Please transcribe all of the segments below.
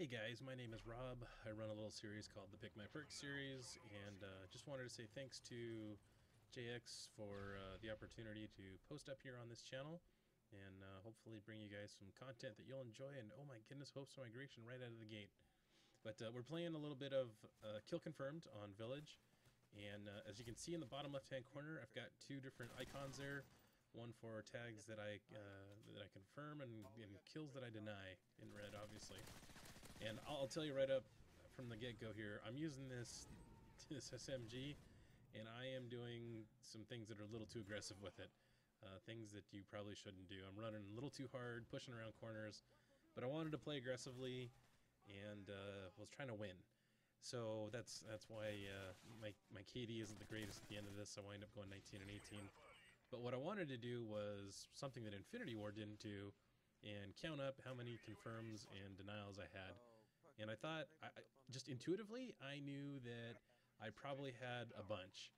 Hey guys, my name is Rob. I run a little series called the PickMyPerk series, and just wanted to say thanks to JX for the opportunity to post up here on this channel, and hopefully bring you guys some content that you'll enjoy. And oh my goodness, hopes of migration right out of the gate. But we're playing a little bit of Kill Confirmed on Village, and as you can see in the bottom left-hand corner, I've got two different icons there. One for tags that I confirm, and kills that I deny in red, obviously. And I'll tell you right up from the get-go here, I'm using this SMG, and I am doing some things that are a little too aggressive with it. Things that you probably shouldn't do. I'm running a little too hard, pushing around corners, but I wanted to play aggressively, and was trying to win. So that's why my KD isn't the greatest at the end of this. I wind up going 19 and 18. But what I wanted to do was something that Infinity War didn't do, and count up how many confirms and denials I had. And I thought, just intuitively, I knew that I probably had a bunch,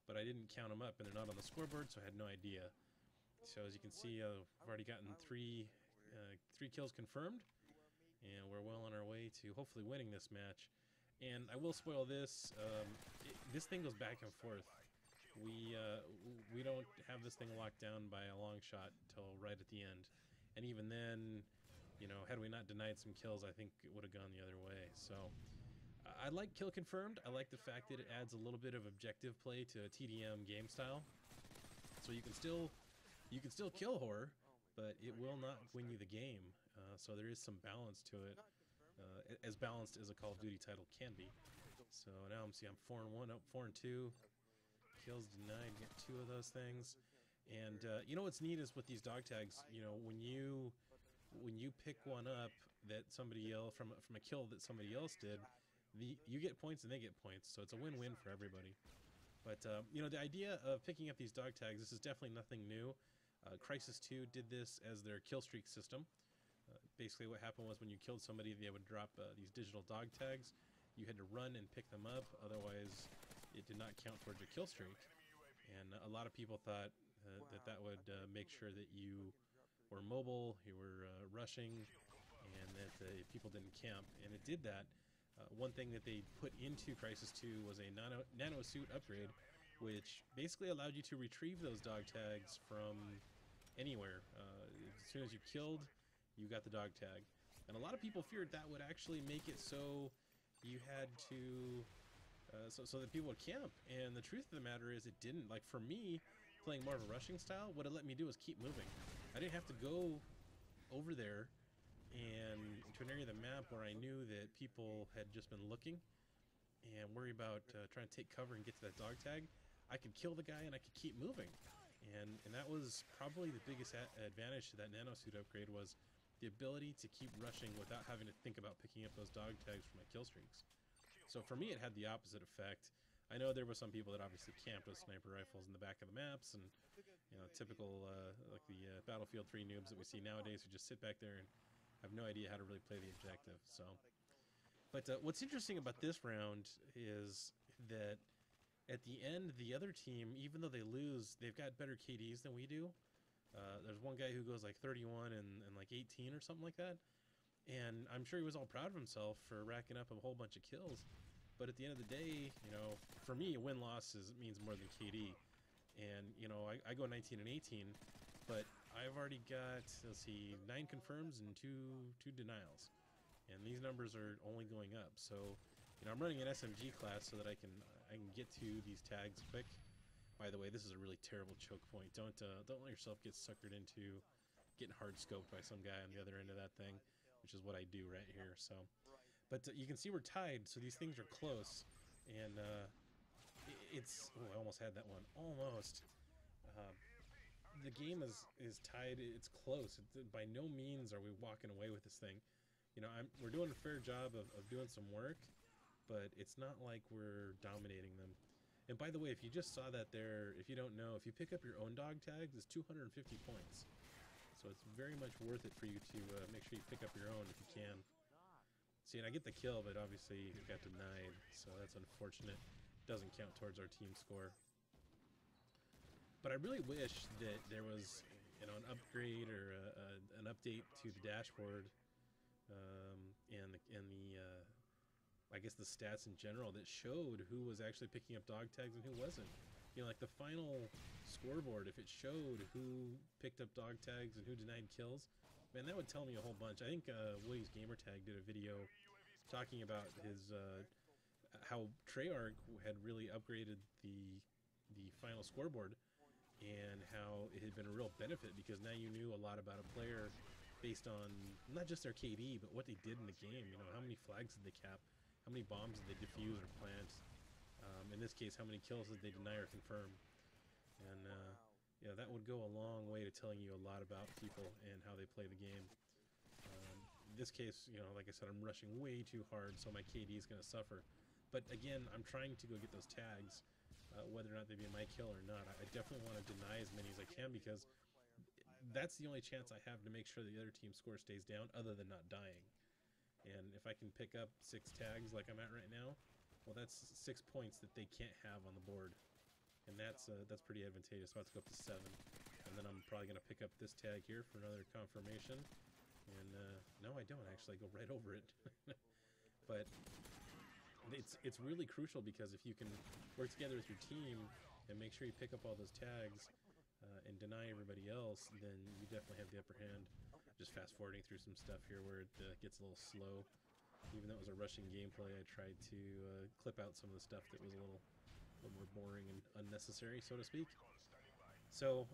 but I didn't count them up, and they're not on the scoreboard, so I had no idea. So as you can see, I've already gotten three kills confirmed, and we're well on our way to hopefully winning this match. And I will spoil this, this thing goes back and forth. We don't have this thing locked down by a long shot till right at the end. And even then, you know, had we not denied some kills, I think it would have gone the other way. So I like Kill Confirmed. I like the fact that it adds a little bit of objective play to a TDM game style. So you can still kill horror, but it will not win you the game. So there is some balance to it, as balanced as a Call of Duty title can be. So now I'm 4-1, up 4-2. Kills denied, get 2 of those things. And you know what's neat is with these dog tags, you know, when you pick one up that somebody else from a kill that somebody else did, you get points and they get points, so it's a win-win for everybody. But you know, the idea of picking up these dog tags, this is definitely nothing new. Crysis 2 did this as their kill streak system. Basically, what happened was when you killed somebody, they would drop these digital dog tags. You had to run and pick them up, otherwise it did not count towards your kill streak. And a lot of people thought that would make sure that you were mobile, you were rushing, and that people didn't camp. And it did that. One thing that they put into Crysis 2 was a nano suit upgrade, which basically allowed you to retrieve those dog tags from anywhere. As soon as you killed, you got the dog tag. And a lot of people feared that would actually make it so you had to so that people would camp, and the truth of the matter is it didn't. Like for me, playing more of a rushing style, what it let me do was keep moving. I didn't have to go over there and to an area of the map where I knew that people had just been looking and worry about trying to take cover and get to that dog tag. I could kill the guy and I could keep moving, and that was probably the biggest advantage to that nanosuit upgrade, was the ability to keep rushing without having to think about picking up those dog tags for my kill streaks. So for me, it had the opposite effect. I know there were some people that obviously camped with sniper rifles in the back of the maps, and you know, typical like the Battlefield 3 noobs that we see nowadays who just sit back there and have no idea how to really play the objective. So, but what's interesting about this round is that at the end, the other team, even though they lose, they've got better KDs than we do. There's one guy who goes like 31 and like 18 or something like that. And I'm sure he was all proud of himself for racking up a whole bunch of kills. But at the end of the day, you know, for me, a win-loss means more than KD. And, you know, I go 19 and 18, but I've already got, let's see, 9 confirms and 2 denials. And these numbers are only going up. So, you know, I'm running an SMG class so that I can get to these tags quick. By the way, this is a really terrible choke point. Don't let yourself get suckered into getting hard scoped by some guy on the other end of that thing, which is what I do right here. So, but you can see we're tied, so these things are close, and it's, oh, I almost had that one, almost. The game is tied. It's close. By no means are we walking away with this thing. You know, we're doing a fair job of doing some work, but it's not like we're dominating them. And by the way, if you just saw that there, if you don't know, if you pick up your own dog tags, it's 250 points. So it's very much worth it for you to make sure you pick up your own if you can. See, and I get the kill, but obviously it got denied, so that's unfortunate. Doesn't count towards our team score. But I really wish that there was, you know, an upgrade or an update to the dashboard and the I guess the stats in general that showed who was actually picking up dog tags and who wasn't. You know, like the final scoreboard, if it showed who picked up dog tags and who denied kills, man, that would tell me a whole bunch. I think Woody's Gamertag did a video talking about his how Treyarch had really upgraded the final scoreboard and how it had been a real benefit because now you knew a lot about a player based on not just their KD, but what they did in the game. You know, how many flags did they cap? How many bombs did they defuse or plant? In this case, how many kills did they deny or confirm? And yeah, that would go a long way to telling you a lot about people and how they play the game. In this case, you know, like I said, I'm rushing way too hard, so my KD is going to suffer. But again, I'm trying to go get those tags, whether or not they be my kill or not. I definitely want to deny as many as I can because that's the only chance I have to make sure the other team's score stays down, other than not dying. And if I can pick up 6 tags like I'm at right now, well, that's 6 points that they can't have on the board, and that's pretty advantageous. So let's go up to 7, and then I'm probably going to pick up this tag here for another confirmation. And no, I don't actually. I go right over it. But it's really crucial because if you can work together with your team and make sure you pick up all those tags and deny everybody else, then you definitely have the upper hand. Just fast forwarding through some stuff here where it gets a little slow. Even though it was a rushing gameplay, I tried to clip out some of the stuff that was a little more boring and unnecessary, so to speak. So,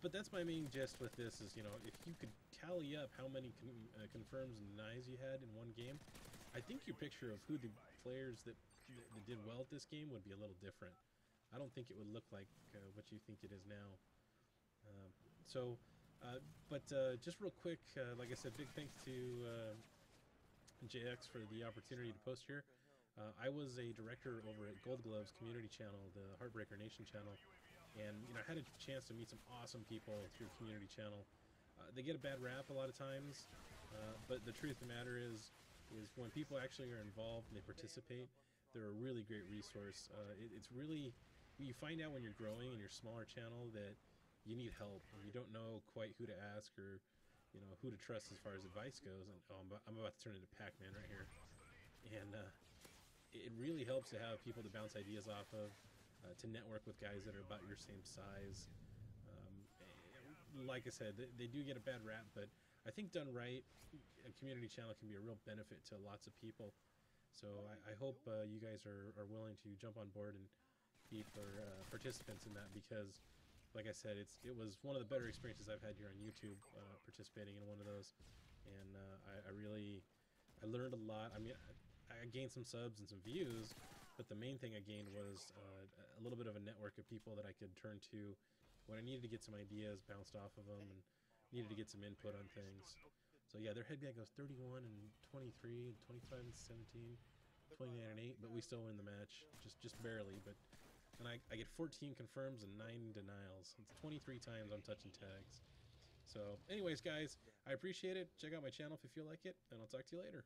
but that's my main gist with this is, you know, if you could tally up how many confirms and denies you had in one game, I think your picture of who the players that did well at this game would be a little different. I don't think it would look like what you think it is now. But just real quick, like I said, big thanks to JX for the opportunity to post here. I was a director over at Gold Glove's community channel, the Heartbreaker Nation channel, and you know, I had a chance to meet some awesome people through the community channel. They get a bad rap a lot of times, but the truth of the matter is when people actually are involved and they participate, they're a really great resource. It's really, you find out when you're growing in your smaller channel that you need help and you don't know quite who to ask or, you know, who to trust as far as advice goes. And I'm about to turn into Pac-Man right here. And it really helps to have people to bounce ideas off of, to network with guys that are about your same size. Like I said, they do get a bad rap, but I think done right, a community channel can be a real benefit to lots of people. So I hope you guys are willing to jump on board and be participants in that, because like I said, it was one of the better experiences I've had here on YouTube, participating in one of those, and I learned a lot. I mean, I gained some subs and some views, but the main thing I gained was a little bit of a network of people that I could turn to when I needed to get some ideas bounced off of them and needed to get some input on things. So yeah, their head guy goes 31 and 23, 25 and 17, 29 and 8, but we still win the match, just barely. But and I get 14 confirms and 9 denials. It's 23 times I'm touching tags. So anyways, guys, I appreciate it. Check out my channel if you feel like it, and I'll talk to you later.